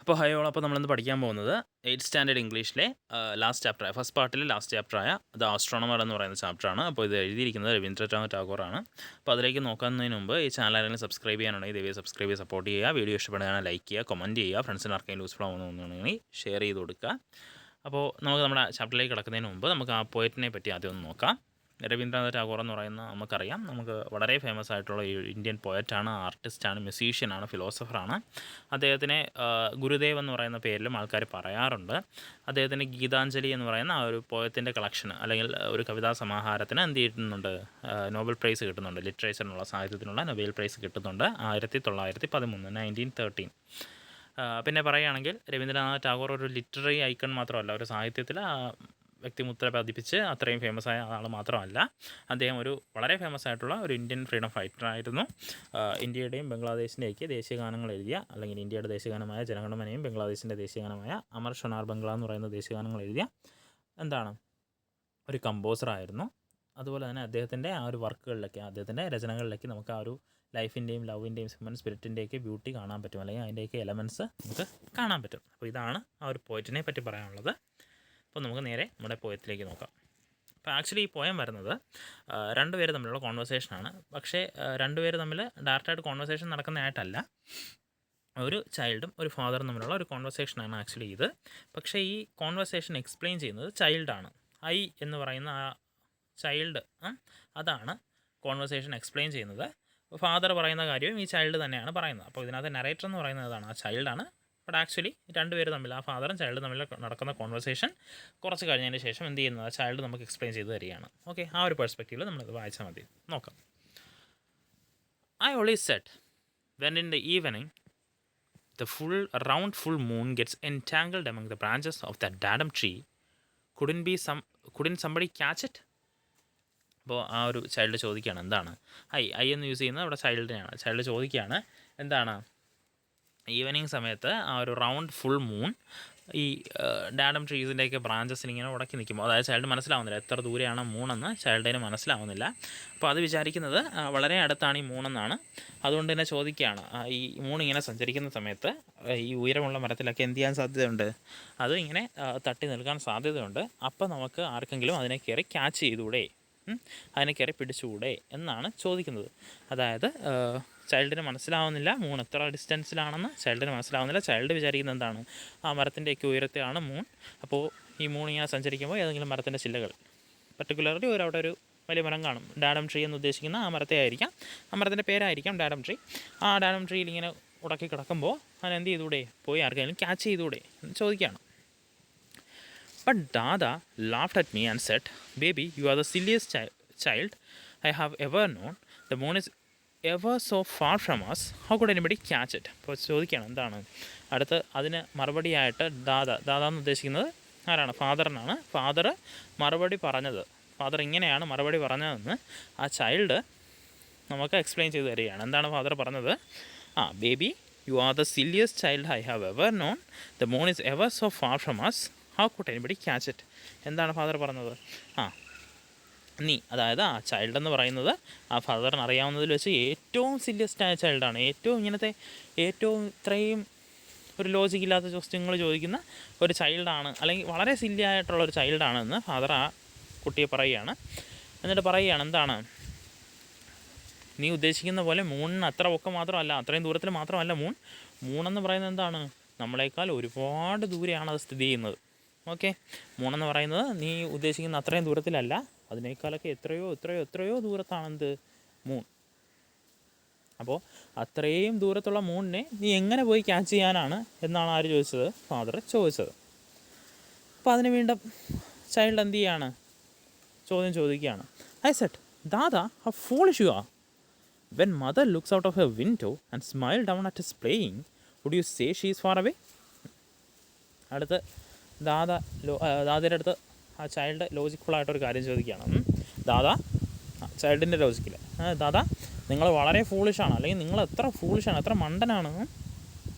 അപ്പോൾ hi all. അപ്പോൾ നമ്മളിന്ന് പഠിക്കാൻ പോകുന്നത് 8th സ്റ്റാൻഡേർഡ് ഇംഗ്ലീഷിലെ ലാസ്റ്റ് ചാപ്റ്ററായ ഫസ്റ്റ് പാർട്ടിലെ ലാസ്റ്റ് ചാപ്റ്ററായ ദ ആസ്ട്രോണമർ എന്ന് പറയുന്ന ചാപ്റ്ററാണ്. അപ്പോൾ ഇത് എഴുതിയിരിക്കുന്നത് രവീന്ദ്രനാഥ് ടാഗോറാണ്. അപ്പോൾ അതിലേക്ക് നോക്കുന്നതിന് മുമ്പ് ഈ ചാനൽ ആരെങ്കിലും സബ്സ്ക്രൈബ് ചെയ്യാനുണ്ടെങ്കിൽ ദയവായി സബ്സ്ക്രൈബ് ചെയ്ത് സപ്പോർട്ട് ചെയ്യുക. വീഡിയോ ഇഷ്ടപ്പെടുകയാണെങ്കിൽ ലൈക്ക് ചെയ്യുക, കമൻറ്റ് ചെയ്യുക, ഫ്രണ്ട്സിന് ആർക്കെങ്കിലും യൂസ്ഫുൾ ആവുന്നുണ്ടെങ്കിൽ ഷെയർ ചെയ്ത് കൊടുക്കുക. അപ്പോൾ നമുക്ക് നമ്മുടെ ചാപ്റ്ററിലേക്ക് കിടക്കുന്നതിന് മുമ്പ് നമുക്ക് ആ പോയറ്റിനെ പറ്റി ആദ്യം ഒന്ന് നോക്കാം. രവീന്ദ്രനാഥ് ടാഗോർ എന്ന് പറയുന്ന നമുക്കറിയാം, നമുക്ക് വളരെ ഫേമസ് ആയിട്ടുള്ള ഇന്ത്യൻ പോയറ്റാണ്, ആർട്ടിസ്റ്റാണ്, മ്യൂസീഷ്യനാണ്, ഫിലോസഫറാണ്. അദ്ദേഹത്തിനെ ഗുരുദേവ് എന്ന് പറയുന്ന പേരിലും ആൾക്കാർ പറയാറുണ്ട്. അദ്ദേഹത്തിൻ്റെ ഗീതാഞ്ജലി എന്ന് പറയുന്ന ആ ഒരു പോയത്തിൻ്റെ കളക്ഷന് അല്ലെങ്കിൽ ഒരു കവിതാ സമാഹാരത്തിന് എന്ത് കിട്ടുന്നുണ്ട്, നോബൽ പ്രൈസ് കിട്ടുന്നുണ്ട്. ലിറ്ററേച്ചറിനുള്ള സാഹിത്യത്തിനുള്ള നൊബേൽ പ്രൈസ് കിട്ടുന്നുണ്ട് 1913 1913. പിന്നെ പറയുകയാണെങ്കിൽ രവീന്ദ്രനാഥ് ടാഗോർ ഒരു ലിറ്റററി ഐക്കൺ മാത്രമല്ല, ഒരു സാഹിത്യത്തിൽ വ്യക്തിമുദ്ര പതിപ്പിച്ച് അത്രയും ഫേമസ് ആയ ആൾ മാത്രമല്ല, അദ്ദേഹം ഒരു വളരെ ഫേമസ് ആയിട്ടുള്ള ഒരു ഇന്ത്യൻ ഫ്രീഡം ഫൈറ്ററായിരുന്നു. ഇന്ത്യയുടെയും ബംഗ്ലാദേശിൻ്റെയൊക്കെ ദേശീയഗാനങ്ങൾ എഴുതിയ, അല്ലെങ്കിൽ ഇന്ത്യയുടെ ദേശീയഗാനമായ ജനഗണമനയും ബംഗ്ലാദേശിൻ്റെ ദേശീയഗാനമായ അമർ ഷൊനാർ ബംഗ്ല എന്ന് പറയുന്ന ദേശീയഗാനങ്ങൾ എഴുതിയ ഒരു കമ്പോസറായിരുന്നു. അതുപോലെ തന്നെ അദ്ദേഹത്തിൻ്റെ ആ ഒരു വർക്കുകളിലൊക്കെ, അദ്ദേഹത്തിൻ്റെ രചനകളിലൊക്കെ നമുക്ക് ആ ഒരു ലൈഫിൻ്റെയും ലവിൻ്റെയും ഹ്യൂമൻ സ്പിരിറ്റിൻ്റെയൊക്കെ ബ്യൂട്ടി കാണാൻ പറ്റും, അല്ലെങ്കിൽ അതിൻ്റെയൊക്കെ എലമെൻറ്റ്സ് നമുക്ക് കാണാൻ പറ്റും. അപ്പോൾ ഇതാണ് ആ ഒരു പോയറ്റിനെ പറ്റി പറയാനുള്ളത്. അപ്പോൾ നമുക്ക് നേരെ നമ്മുടെ പോയത്തിലേക്ക് നോക്കാം. അപ്പോൾ ആക്ച്വലി ഈ പോയം വരുന്നത് രണ്ടുപേര് തമ്മിലുള്ള കോൺവെർസേഷനാണ്. പക്ഷേ രണ്ടുപേര് തമ്മിൽ ഡയറക്റ്റായിട്ട് കോൺവെർസേഷൻ നടക്കുന്നതായിട്ടല്ല, ഒരു ചൈൽഡും ഒരു ഫാദറും തമ്മിലുള്ള ഒരു കോൺവെർസേഷനാണ് ആക്ച്വലി ഇത്. പക്ഷേ ഈ കോൺവെർസേഷൻ എക്സ്പ്ലെയിൻ ചെയ്യുന്നത് ചൈൽഡാണ്. ഐ എന്ന് പറയുന്ന ആ ചൈൽഡ്, അതാണ് കോൺവെർസേഷൻ എക്സ്പ്ലെയിൻ ചെയ്യുന്നത്. ഫാദർ പറയുന്ന കാര്യവും ഈ ചൈൽഡ് തന്നെയാണ് പറയുന്നത്. അപ്പോൾ ഇതിനകത്ത് നറേറ്റർ എന്ന് പറയുന്നതാണ് ആ ചൈൽഡാണ്. ബട്ട് ആക്ച്വലി രണ്ടുപേര് തമ്മിൽ, ആ ഫാദറും ചൈൽഡും തമ്മിൽ നടക്കുന്ന കോൺവെർസേഷൻ കുറച്ച് കഴിഞ്ഞതിന് ശേഷം എന്ത് ചെയ്യുന്നത്, ആ ചൈൽഡ് നമുക്ക് എക്സ്പ്ലെയിൻ ചെയ്ത് തരികയാണ്. ഓക്കെ, ആ ഒരു പെർസ്പെക്റ്റീവിൽ നമ്മളിത് വായിച്ചാൽ മതി. നോക്കാം. I always said when in the evening the round full moon gets entangled among the branches of that datum tree, couldn't somebody catch it? അപ്പോൾ ആ ഒരു ചൈൽഡ് ചോദിക്കുകയാണ്, എന്താണ് ഐ എന്ന് യൂസ് ചെയ്യുന്നത് അവിടെ ചൈൽഡിനെയാണ്. ചൈൽഡ് ചോദിക്കുകയാണ്, എന്താണ് ഈവനിങ് സമയത്ത് ആ ഒരു റൗണ്ട് ഫുൾ മൂൺ ഈ ഡാഡം ട്രീസിൻ്റെയൊക്കെ ബ്രാഞ്ചസിൽ ഇങ്ങനെ ഉടക്കി നിൽക്കുമ്പോൾ, അതായത് ചൈൽഡ് മനസ്സിലാവുന്നില്ല എത്ര ദൂരെയാണ് മൂണെന്ന് ചൈൽഡിന് മനസ്സിലാവുന്നില്ല. അപ്പോൾ അത് വിചാരിക്കുന്നത് വളരെ അടുത്താണ് ഈ മൂണെന്നാണ്. അതുകൊണ്ട് തന്നെ ചോദിക്കുകയാണ്, ഈ മൂൺ ഇങ്ങനെ സഞ്ചരിക്കുന്ന സമയത്ത് ഈ ഉയരമുള്ള മരത്തിലൊക്കെ എന്ത് ചെയ്യാൻ സാധ്യതയുണ്ട്, അത് ഇങ്ങനെ തട്ടി നിൽക്കാൻ സാധ്യതയുണ്ട്. അപ്പോൾ നമുക്ക് ആർക്കെങ്കിലും അതിനെ കയറി ക്യാച്ച് ചെയ്തുകൂടെ, അതിനെ കയറി പിടിച്ചുകൂടെ എന്നാണ് ചോദിക്കുന്നത്. അതായത് ചൈൽഡിന് മനസ്സിലാവുന്നില്ല മൂൺ എത്ര ഡിസ്റ്റൻസിലാണെന്ന് ചൈൽഡിന് മനസ്സിലാവുന്നില്ല. ചൈൽഡ് വിചാരിക്കുന്നത് എന്താണ്, ആ മരത്തിൻ്റെയൊക്കെ ഉയരത്തെയാണ് മൂൺ. അപ്പോൾ ഈ മൂൺ ഇങ്ങനെ സഞ്ചരിക്കുമ്പോൾ ഏതെങ്കിലും മരത്തിൻ്റെ ചില്ലകൾ, പർട്ടിക്കുലർലി അവിടെ ഒരു വലിയ മരം കാണും, ഡാഡം ട്രീ എന്ന് ഉദ്ദേശിക്കുന്ന ആ മരത്തെ ആയിരിക്കാം, ആ മരത്തിൻ്റെ പേരായിരിക്കാം ഡാഡം ട്രീ. ആ ഡാഡം ട്രീയിൽ ഇങ്ങനെ ഉടക്കി കിടക്കുമ്പോൾ അതിനെന്ത് ചെയ്തുകൂടെ, പോയി ആർക്കെങ്കിലും ക്യാച്ച് ചെയ്തുകൂടെ എന്ന് ചോദിക്കുകയാണ്. But Dada laughed at me and said, "Baby, you are the silliest child I have ever known. The moon is ever so far from us. How could anybody catch it?" അപ്പോൾ ചോദിക്കുകയാണ്, എന്താണ് അടുത്ത് അതിന് മറുപടിയായിട്ട് ദാദ എന്ന് ഉദ്ദേശിക്കുന്നത് ആരാണ്, ഫാദറിനാണ്. ഫാദർ മറുപടി പറഞ്ഞത്, ഫാദർ ഇങ്ങനെയാണ് മറുപടി പറഞ്ഞതെന്ന് ആ ചൈൽഡ് നമുക്ക് എക്സ്പ്ലെയിൻ ചെയ്ത് തരികയാണ്. എന്താണ് ഫാദർ പറഞ്ഞത്, baby, you are the silliest child I have ever known. The moon is ever so far from us. How could anybody catch it? എന്താണ് ഫാദർ പറഞ്ഞത്, നീ, അതായത് ആ ചൈൽഡ് എന്ന് പറയുന്നത് ആ ഫാദറിന് അറിയാവുന്നതിൽ വെച്ച് ഏറ്റവും സില്ലിയസ്റ്റായ ചൈൽഡാണ്, ഏറ്റവും ഇത്രയും ഒരു ലോജിക്കില്ലാത്ത ചോദ്യങ്ങൾ ചോദിക്കുന്ന ഒരു ചൈൽഡാണ്, അല്ലെങ്കിൽ വളരെ സില്ലി ആയിട്ടുള്ള ഒരു ചൈൽഡാണെന്ന് ഫാദർ ആ കുട്ടിയെ പറയുകയാണ്. എന്നിട്ട് പറയുകയാണ്, എന്താണ് നീ ഉദ്ദേശിക്കുന്ന പോലെ മൂണിന് അത്ര ഒക്കെ മാത്രമല്ല, അത്രയും ദൂരത്തിൽ മാത്രമല്ല മൂണെന്ന് പറയുന്നത് എന്താണ്, നമ്മളെക്കാൾ ഒരുപാട് ദൂരെയാണ് അത് സ്ഥിതി ചെയ്യുന്നത്. ഓക്കെ, മൂണെന്ന് പറയുന്നത് നീ ഉദ്ദേശിക്കുന്ന അത്രയും ദൂരത്തിലല്ല, അതിനേക്കാളൊക്കെ എത്രയോ ദൂരത്താണെന്ത് മൂൺ. അപ്പോൾ അത്രയും ദൂരത്തുള്ള മൂണിനെ നീ എങ്ങനെ പോയി ക്യാച്ച് ചെയ്യാനാണ് എന്നാണ് ആര് ചോദിച്ചത്, ഫാദർ ചോദിച്ചത്. അപ്പോൾ അതിന് വീണ്ടും ചൈൽഡ് എന്ത് ചെയ്യാണ്, ചോദ്യം ചോദിക്കുകയാണ്. I said, Dada, how foolish you are. When mother looks out of her window and smile down at his playing, would you say she is far away? അടുത്ത് ദാദയുടെ അടുത്ത് ആ ചൈൽഡ് ലോജിക്കലായിട്ടൊരു കാര്യം ചോദിക്കുകയാണ്. ചൈൽഡിൻ്റെ ലോജിക്കിൽ, ദാദാ നിങ്ങൾ വളരെ ഫൂളിഷാണ്, അല്ലെങ്കിൽ നിങ്ങൾ എത്ര ഫൂളിഷാണ്, എത്ര മണ്ടനാണ്.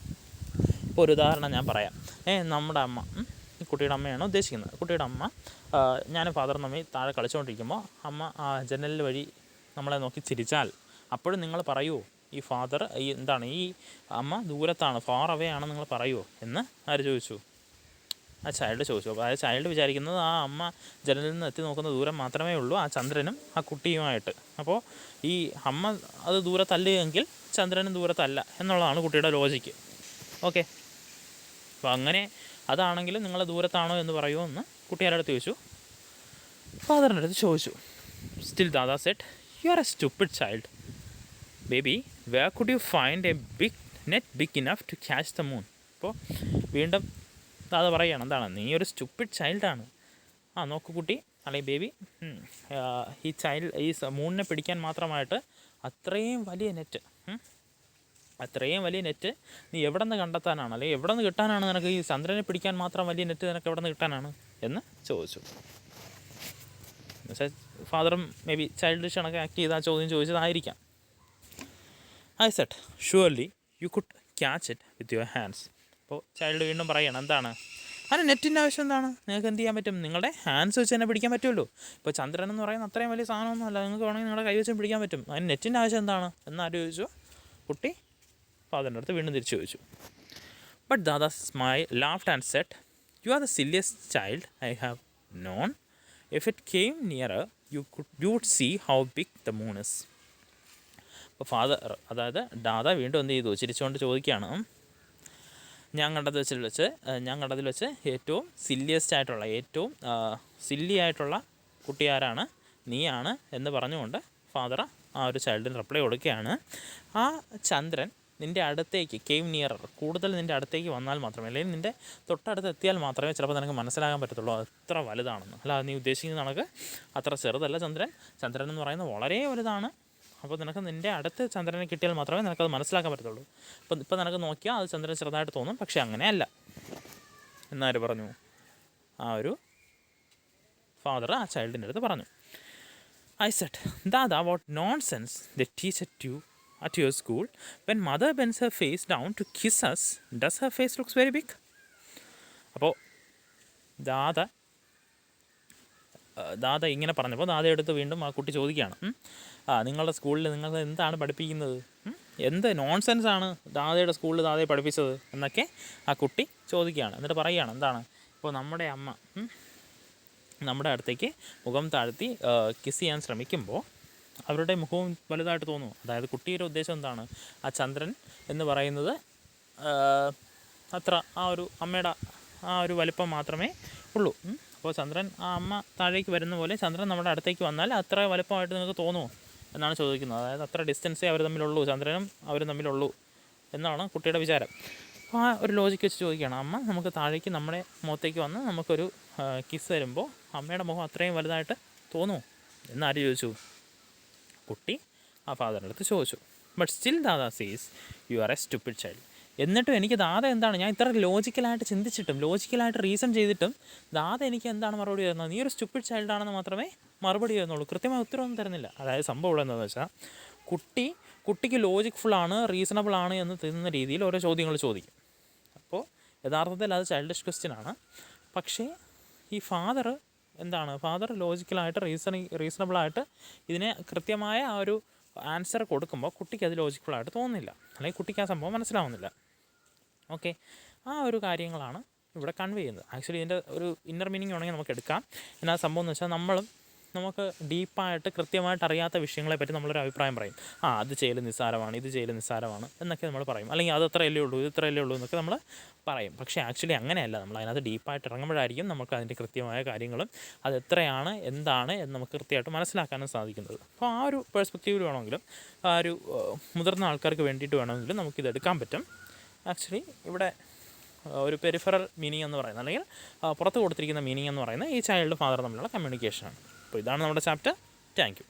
ഇപ്പോൾ ഒരു ഉദാഹരണം ഞാൻ പറയാം. നമ്മുടെ അമ്മ, കുട്ടിയുടെ അമ്മയാണ് ഉദ്ദേശിക്കുന്നത്. കുട്ടിയുടെ അമ്മ, ഞാനും ഫാദറും തമ്മിൽ താഴെ കളിച്ചുകൊണ്ടിരിക്കുമ്പോൾ അമ്മ ആ ജനലിൽ വഴി നമ്മളെ നോക്കി ചിരിച്ചാൽ അപ്പോഴും നിങ്ങൾ പറയുമോ, ഈ ഫാദർ ഈ അമ്മ ദൂരത്താണ്, ഫാർ അവേ ആണെന്ന് നിങ്ങൾ പറയുമോ എന്ന് ആര് ചോദിച്ചു? ആ ചൈൽഡ് ചോദിച്ചു. അപ്പോൾ ആ ചൈൽഡ് വിചാരിക്കുന്നത് ആ അമ്മ ജനലിൽ നിന്ന് എത്തി നോക്കുന്ന ദൂരം മാത്രമേ ഉള്ളൂ ആ ചന്ദ്രനും ആ കുട്ടിയുമായിട്ട്. അപ്പോൾ ഈ അമ്മ അത് ദൂരത്തല്ല എങ്കിൽ ചന്ദ്രനും ദൂരത്തല്ല എന്നുള്ളതാണ് കുട്ടിയുടെ ലോജിക്ക്. ഓക്കെ, അപ്പോൾ അങ്ങനെ അതാണെങ്കിലും നിങ്ങൾ ദൂരത്താണോ എന്ന് പറയുമോ എന്ന് കുട്ടിയുടെ അടുത്ത് ചോദിച്ചു. ഫാദറിൻ്റെ അടുത്ത് ചോദിച്ചു. Still Dada said, you are a stupid child baby, where could you find a big net big enough to catch the moon. അപ്പോൾ വീണ്ടും ദാദ പറയുകയാണ്, എന്താണ്, നീ ഒരു സ്റ്റുപ്പിഡ് ചൈൽഡാണ്. നോക്കു കുട്ടി, അല്ലെങ്കിൽ ബേബി, ഈ മൂണിനെ പിടിക്കാൻ മാത്രമായിട്ട് അത്രയും വലിയ നെറ്റ് നീ എവിടെ നിന്ന് കണ്ടെത്താനാണ്, അല്ലെങ്കിൽ എവിടെ നിന്ന് കിട്ടാനാണ് നിനക്ക്? ഈ ചന്ദ്രനെ പിടിക്കാൻ മാത്രം വലിയ നെറ്റ് നിനക്ക് എവിടെ നിന്ന് കിട്ടാനാണ് എന്ന് ചോദിച്ചു. എന്നുവെച്ചാൽ ഫാദറും മേ ബി ചൈൽഡിഷ് കണക്ക് ആക്ട് ചെയ്ത് ആ ചോദ്യം ചോദിച്ചതായിരിക്കാം. I said, surely you could catch it with your hands. അപ്പോൾ ചൈൽഡ് വീണ്ടും പറയണം, എന്താണ്, അതിന് നെറ്റിൻ്റെ ആവശ്യം എന്താണ്? നിങ്ങൾക്ക് എന്ത് ചെയ്യാൻ പറ്റും? നിങ്ങളുടെ ഹാൻഡ്സ് വെച്ച് തന്നെ പിടിക്കാൻ പറ്റുമല്ലോ. ഇപ്പോൾ ചന്ദ്രൻ എന്ന് പറയുന്ന അത്രയും വലിയ സാധനമൊന്നുമല്ല, നിങ്ങൾക്ക് വേണമെങ്കിൽ നിങ്ങളുടെ കൈ വെച്ച് പിടിക്കാൻ പറ്റും. അതിന് നെറ്റിൻ്റെ ആവശ്യം എന്താണ് എന്നാര് ചോദിച്ചു? കുട്ടി ഫാദറിൻ്റെ അടുത്ത് വീണ്ടും തിരിച്ചു ചോദിച്ചു. But Dada laughed and said, you are the silliest child I have known. If it came nearer, you would see how big the moon is. അപ്പോൾ ഫാദർ, അതായത് ദാദ വീണ്ടും എന്ത് ചെയ്തു? ചിരിച്ചുകൊണ്ട് ചോദിക്കുകയാണ്, ഞാൻ കണ്ടതിൽ വെച്ച് ഏറ്റവും സില്ലിയസ്റ്റ് ആയിട്ടുള്ള, ഏറ്റവും സില്ലി ആയിട്ടുള്ള കുട്ടി ആരാണ്? നീയാണ് എന്ന് പറഞ്ഞുകൊണ്ട് ഫാദർ ആ ഒരു ചൈൽഡിന് റിപ്ലൈ കൊടുക്കുകയാണ്. ആ ചന്ദ്രൻ നിൻ്റെ അടുത്തേക്ക്, കെയിം നിയറർ, കൂടുതൽ നിൻ്റെ അടുത്തേക്ക് വന്നാൽ മാത്രമേ, അല്ലെങ്കിൽ നിൻ്റെ തൊട്ടടുത്ത് എത്തിയാൽ മാത്രമേ ചിലപ്പോൾ നിനക്ക് മനസ്സിലാകാൻ പറ്റത്തുള്ളൂ അത്ര വലുതാണെന്ന്. അല്ല, നീ ഉദ്ദേശിക്കുന്ന കണക്ക് അത്ര ചെറുതല്ല ചന്ദ്രൻ എന്ന് പറയുന്നത് വളരെ വലുതാണ്. അപ്പോൾ നിനക്ക് നിൻ്റെ അടുത്ത് ചന്ദ്രനെ കിട്ടിയാൽ മാത്രമേ നിനക്കത് മനസ്സിലാക്കാൻ പറ്റത്തുള്ളൂ. ഇപ്പം നിനക്ക് നോക്കിയാൽ അത് ചന്ദ്രൻ ചെറുതായിട്ട് തോന്നും, പക്ഷേ അങ്ങനെയല്ല എന്നാര് പറഞ്ഞു? ആ ഒരു ഫാദർ ആ ചൈൽഡിൻ്റെ അടുത്ത് പറഞ്ഞു. I said, Dada, what nonsense they teach at your school. When mother bends her face down to kiss us, does her face looks very big? അപ്പോൾ ദാദ ഇങ്ങനെ പറഞ്ഞപ്പോൾ ദാദയെടുത്ത് വീണ്ടും ആ കുട്ടി ചോദിക്കുകയാണ്, നിങ്ങളുടെ സ്കൂളിൽ നിങ്ങൾ എന്താണ് പഠിപ്പിക്കുന്നത്? എന്ത് നോൺസെൻസ് ആണ് ദാദയുടെ സ്കൂളിൽ ദാദയെ പഠിപ്പിച്ചത് എന്നൊക്കെ ആ കുട്ടി ചോദിക്കുകയാണ്. എന്നിട്ട് പറയുകയാണ്, എന്താണ്, ഇപ്പോൾ നമ്മുടെ അമ്മ നമ്മുടെ അടുത്തേക്ക് മുഖം താഴ്ത്തി കിസ് ചെയ്യാൻ ശ്രമിക്കുമ്പോൾ അവരുടെ മുഖവും വലുതായിട്ട് തോന്നുന്നു. അതായത് കുട്ടിയുടെ ഉദ്ദേശം എന്താണ്? ആ ചന്ദ്രൻ എന്ന് പറയുന്നത് അത്ര ആ ഒരു അമ്മയുടെ ആ ഒരു വലിപ്പം മാത്രമേ ഉള്ളൂ. അപ്പോൾ ചന്ദ്രൻ, ആ അമ്മ താഴേക്ക് വരുന്ന പോലെ ചന്ദ്രൻ നമ്മുടെ അടുത്തേക്ക് വന്നാൽ അത്ര വലുപ്പമായിട്ട് നിങ്ങൾക്ക് തോന്നുമോ എന്നാണ് ചോദിക്കുന്നത്. അതായത് അത്ര ഡിസ്റ്റൻസേ അവർ തമ്മിലുള്ളൂ, ചന്ദ്രനും അവരും തമ്മിലുള്ളൂ എന്നാണ് കുട്ടിയുടെ വിചാരം. അപ്പോൾ ആ ഒരു ലോജിക്ക് വെച്ച് ചോദിക്കുകയാണ്, അമ്മ നമുക്ക് താഴേക്ക് നമ്മുടെ മുഖത്തേക്ക് വന്ന് നമുക്കൊരു കിസ് തരുമ്പോൾ അമ്മയുടെ മുഖം അത്രയും വലുതായിട്ട് തോന്നുമോ എന്നാര് ചോദിച്ചു? കുട്ടി ആ ഫാദറിൻ്റെ അടുത്ത് ചോദിച്ചു. ബട്ട് സ്റ്റിൽ ദാദാ സീസ്, U are a stupid child. എന്നിട്ടും എനിക്ക് ദാദ എന്താണ്, ഞാൻ ഇത്ര ലോജിക്കലായിട്ട് ചിന്തിച്ചിട്ടും ലോജിക്കലായിട്ട് റീസൺ ചെയ്തിട്ടും ദാദ എനിക്ക് എന്താണ് മറുപടി തരുന്നത്? നീ ഒരു സ്റ്റുപ്പിഡ് ചൈൽഡാണെന്ന് മാത്രമേ മറുപടി തരുന്നുള്ളൂ, കൃത്യമായ ഉത്തരവൊന്നും തരുന്നില്ല. അതായത് സംഭവം എന്താണെന്ന് വെച്ചാൽ കുട്ടിക്ക് ലോജിക് ഫുള്ളാണ്, റീസണബിൾ ആണ് എന്ന് തോന്നുന്ന രീതിയിൽ ഓരോ ചോദ്യങ്ങൾ ചോദിക്കും. അപ്പോൾ യഥാർത്ഥത്തിൽ അത് ചൈൽഡിഷ് ക്വസ്റ്റ്യനാണ്. പക്ഷേ ഈ ഫാദർ ലോജിക്കലായിട്ട് റീസണബിളായിട്ട് ഇതിനെ കൃത്യമായ ആ ഒരു ആൻസർ കൊടുക്കുമ്പോൾ കുട്ടിക്ക് അത് ലോജിക്കലായിട്ട് തോന്നുന്നില്ല, അല്ലെങ്കിൽ കുട്ടിക്ക് ആ സംഭവം മനസ്സിലാവുന്നില്ല. ഓക്കെ, ആ ഒരു കാര്യങ്ങളാണ് ഇവിടെ കൺവേ ചെയ്യുന്നത്. ആക്ച്വലി ഇതിൻ്റെ ഒരു ഇന്നർ മീനിങ് വേണമെങ്കിൽ നമുക്ക് എടുക്കാം. എന്നാ സംഭവം എന്ന് വെച്ചാൽ നമുക്ക് ഡീപ്പായിട്ട് കൃത്യമായിട്ട് അറിയാത്ത വിഷയങ്ങളെപ്പറ്റി നമ്മളൊരു അഭിപ്രായം പറയും. അത് ചെയ്യൽ നിസ്സാരമാണ്, ഇത് ചെയ്യൽ നിസ്സാരമാണ് എന്നൊക്കെ നമ്മൾ പറയും. അല്ലെങ്കിൽ അത് ഇത്രയല്ലേ ഉള്ളൂ, ഇത് ഇത്രയല്ലേ ഉള്ളൂ എന്നൊക്കെ നമ്മൾ പറയും. പക്ഷേ ആക്ച്വലി അങ്ങനെയല്ല. നമ്മൾ അതിനകത്ത് ഡീപ്പായിട്ട് ഇറങ്ങുമ്പോഴായിരിക്കും നമുക്ക് അതിൻ്റെ കൃത്യമായ കാര്യങ്ങളും അത് എത്രയാണ് എന്താണ് എന്ന് നമുക്ക് കൃത്യമായിട്ട് മനസ്സിലാക്കാനും സാധിക്കുന്നത്. അപ്പോൾ ആ ഒരു പെർസ്പെക്റ്റീവിൽ വേണമെങ്കിലും ആ ഒരു മുതിർന്ന ആൾക്കാർക്ക് വേണ്ടിയിട്ട് വേണമെങ്കിലും നമുക്കിതെടുക്കാൻ പറ്റും. ആക്ച്വലി ഇവിടെ ഒരു പെരിഫറൽ മീനിങ് എന്ന് പറയുന്നത്, അല്ലെങ്കിൽ പുറത്ത് കൊടുത്തിരിക്കുന്ന മീനിങ് എന്ന് പറയുന്നത് ഈ ചൈൽഡ് ഫാദർ തമ്മിലുള്ള കമ്മ്യൂണിക്കേഷനാണ്. അപ്പോൾ ഇതാണ് നമ്മുടെ ചാപ്റ്റർ. Thank you.